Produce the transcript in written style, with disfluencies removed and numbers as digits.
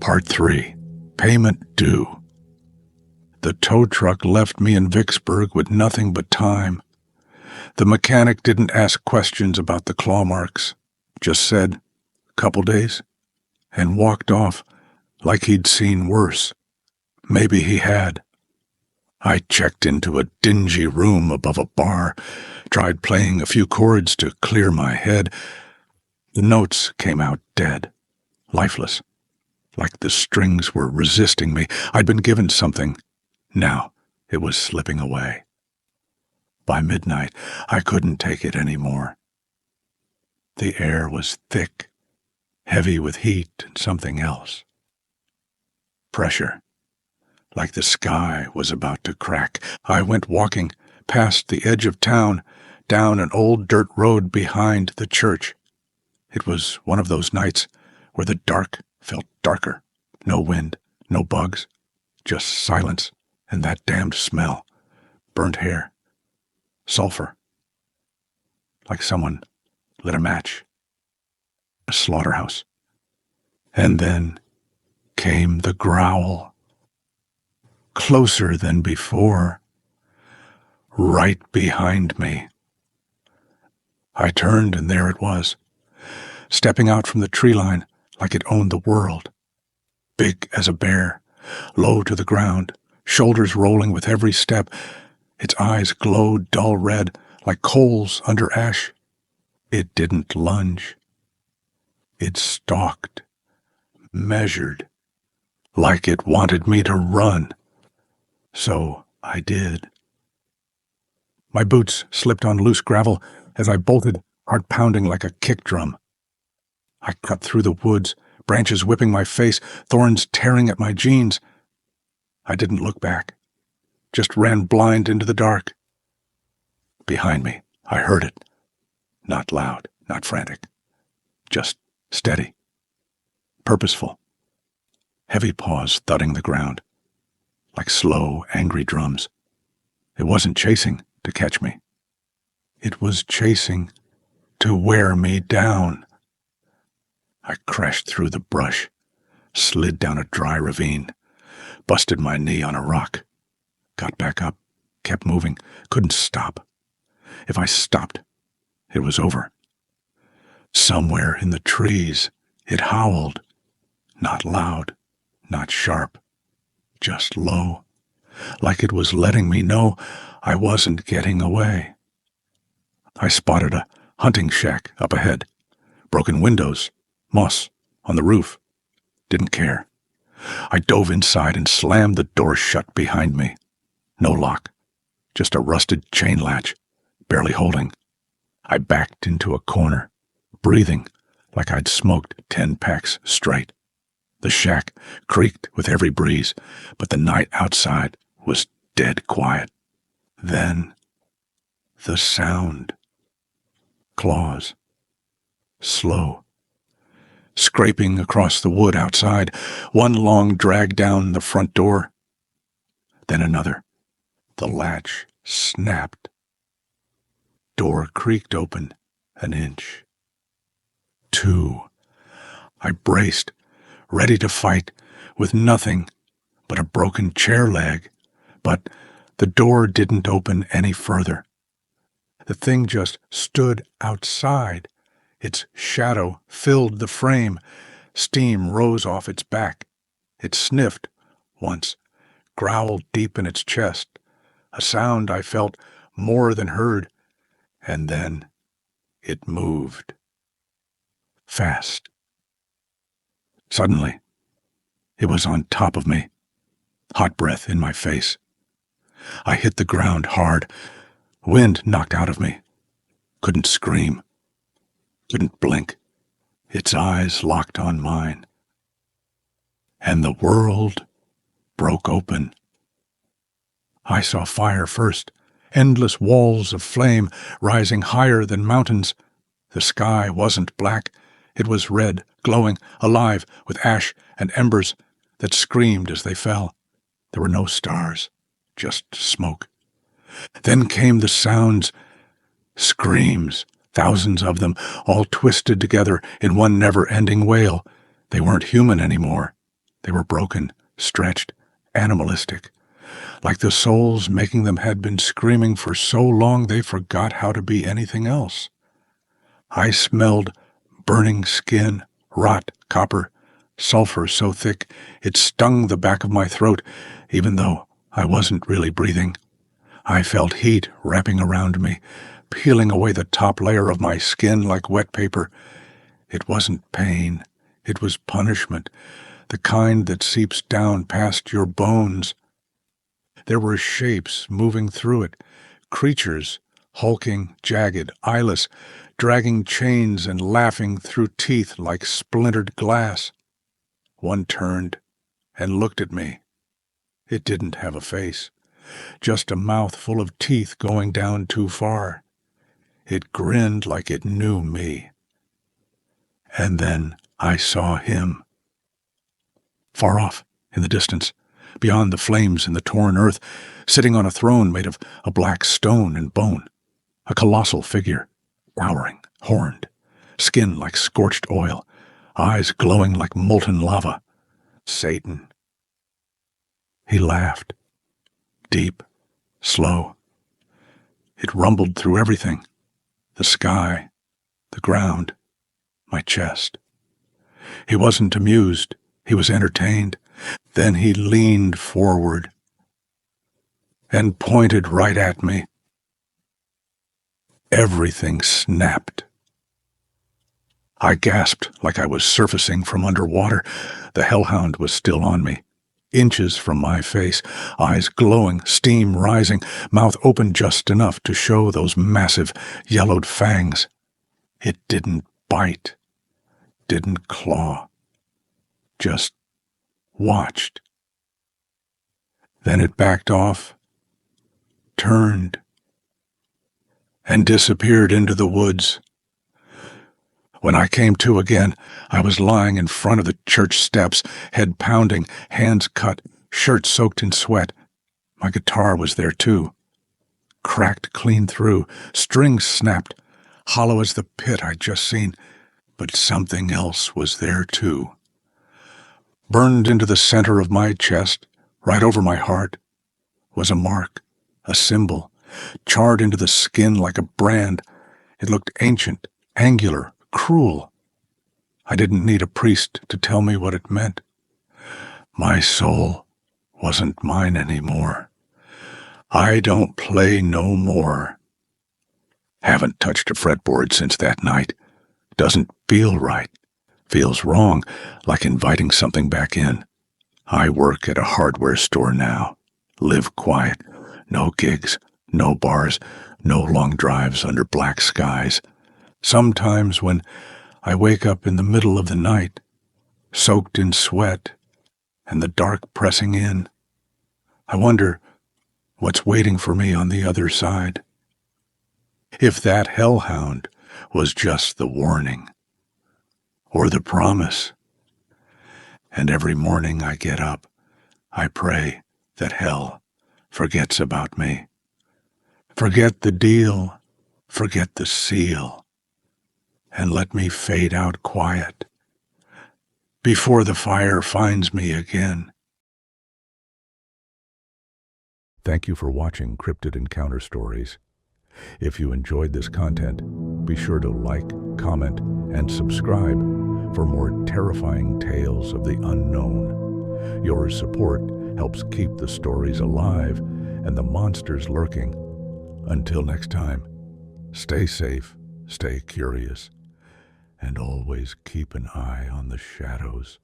Part 3. Payment Due. The tow truck left me in Vicksburg with nothing but time. The mechanic didn't ask questions about the claw marks, just said, "Couple days," and walked off like he'd seen worse. Maybe he had. I checked into a dingy room above a bar, tried playing a few chords to clear my head. The notes came out dead, lifeless, like the strings were resisting me. I'd been given something. Now it was slipping away. By midnight, I couldn't take it anymore. The air was thick, heavy with heat and something else. Pressure, like the sky was about to crack. I went walking past the edge of town, down an old dirt road behind the church. It was one of those nights where the dark felt darker. No wind, no bugs, just silence and that damned smell. Burnt hair, sulfur, like someone lit a match. A slaughterhouse. And then came the growl. Closer than before, right behind me. I turned and there it was, stepping out from the tree line like it owned the world. Big as a bear, low to the ground, shoulders rolling with every step. Its eyes glowed dull red like coals under ash. It didn't lunge. It stalked, measured, like it wanted me to run. So I did. My boots slipped on loose gravel as I bolted, heart pounding like a kick drum. I cut through the woods, branches whipping my face, thorns tearing at my jeans. I didn't look back, just ran blind into the dark. Behind me, I heard it. Not loud, not frantic, just steady, purposeful. Heavy paws thudding the ground, like slow, angry drums. It wasn't chasing to catch me. It was chasing to wear me down. I crashed through the brush, slid down a dry ravine, busted my knee on a rock, got back up, kept moving, couldn't stop. If I stopped, it was over. Somewhere in the trees, it howled, not loud, not sharp, just low, like it was letting me know I wasn't getting away. I spotted a hunting shack up ahead, broken windows, moss on the roof. Didn't care. I dove inside and slammed the door shut behind me. No lock, just a rusted chain latch, barely holding. I backed into a corner, breathing like I'd smoked 10 packs straight. The shack creaked with every breeze, but the night outside was dead quiet. Then, the sound. Claws. Slow. Scraping across the wood outside, one long drag down the front door. Then another. The latch snapped. Door creaked open an inch. 2. I braced, ready to fight, with nothing but a broken chair leg, but the door didn't open any further. The thing just stood outside. Its shadow filled the frame. Steam rose off its back. It sniffed once, growled deep in its chest, a sound I felt more than heard, and then it moved. Fast. Suddenly, it was on top of me, hot breath in my face. I hit the ground hard, wind knocked out of me. Couldn't scream, couldn't blink. Its eyes locked on mine. And the world broke open. I saw fire first, endless walls of flame rising higher than mountains. The sky wasn't black. It was red, glowing, alive with ash and embers that screamed as they fell. There were no stars, just smoke. Then came the sounds, screams, thousands of them, all twisted together in one never-ending wail. They weren't human anymore. They were broken, stretched, animalistic, like the souls making them had been screaming for so long they forgot how to be anything else. I smelled burning skin, rot, copper, sulfur so thick it stung the back of my throat, even though I wasn't really breathing. I felt heat wrapping around me, peeling away the top layer of my skin like wet paper. It wasn't pain. It was punishment, the kind that seeps down past your bones. There were shapes moving through it, creatures, hulking, jagged, eyeless, dragging chains and laughing through teeth like splintered glass. One turned and looked at me. It didn't have a face, just a mouth full of teeth going down too far. It grinned like it knew me. And then I saw him. Far off, in the distance, beyond the flames and the torn earth, sitting on a throne made of a black stone and bone, a colossal figure, glowering, horned, skin like scorched oil, eyes glowing like molten lava. Satan. He laughed, deep, slow. It rumbled through everything, the sky, the ground, my chest. He wasn't amused. He was entertained. Then he leaned forward and pointed right at me. Everything snapped. I gasped like I was surfacing from underwater. The Hellhound was still on me, inches from my face, eyes glowing, steam rising, mouth open just enough to show those massive, yellowed fangs. It didn't bite, didn't claw, just watched. Then it backed off, turned, and disappeared into the woods. When I came to again, I was lying in front of the church steps, head pounding, hands cut, shirt soaked in sweat. My guitar was there too, cracked clean through, strings snapped, hollow as the pit I'd just seen. But something else was there too. Burned into the center of my chest, right over my heart, was a mark, a symbol, charred into the skin like a brand. It looked ancient, angular, cruel. I didn't need a priest to tell me what it meant. My soul wasn't mine anymore. I don't play no more. Haven't touched a fretboard since that night. Doesn't feel right. Feels wrong, like inviting something back in. I work at a hardware store now. Live quiet. No gigs, no bars, no long drives under black skies. Sometimes when I wake up in the middle of the night, soaked in sweat, and the dark pressing in, I wonder what's waiting for me on the other side. If that Hellhound was just the warning, or the promise. And every morning I get up, I pray that hell forgets about me. Forget the deal, forget the seal, and let me fade out quiet before the fire finds me again. Thank you for watching Cryptid Encounter Stories. If you enjoyed this content, be sure to like, comment, and subscribe for more terrifying tales of the unknown. Your support helps keep the stories alive and the monsters lurking. Until next time, stay safe, stay curious, and always keep an eye on the shadows.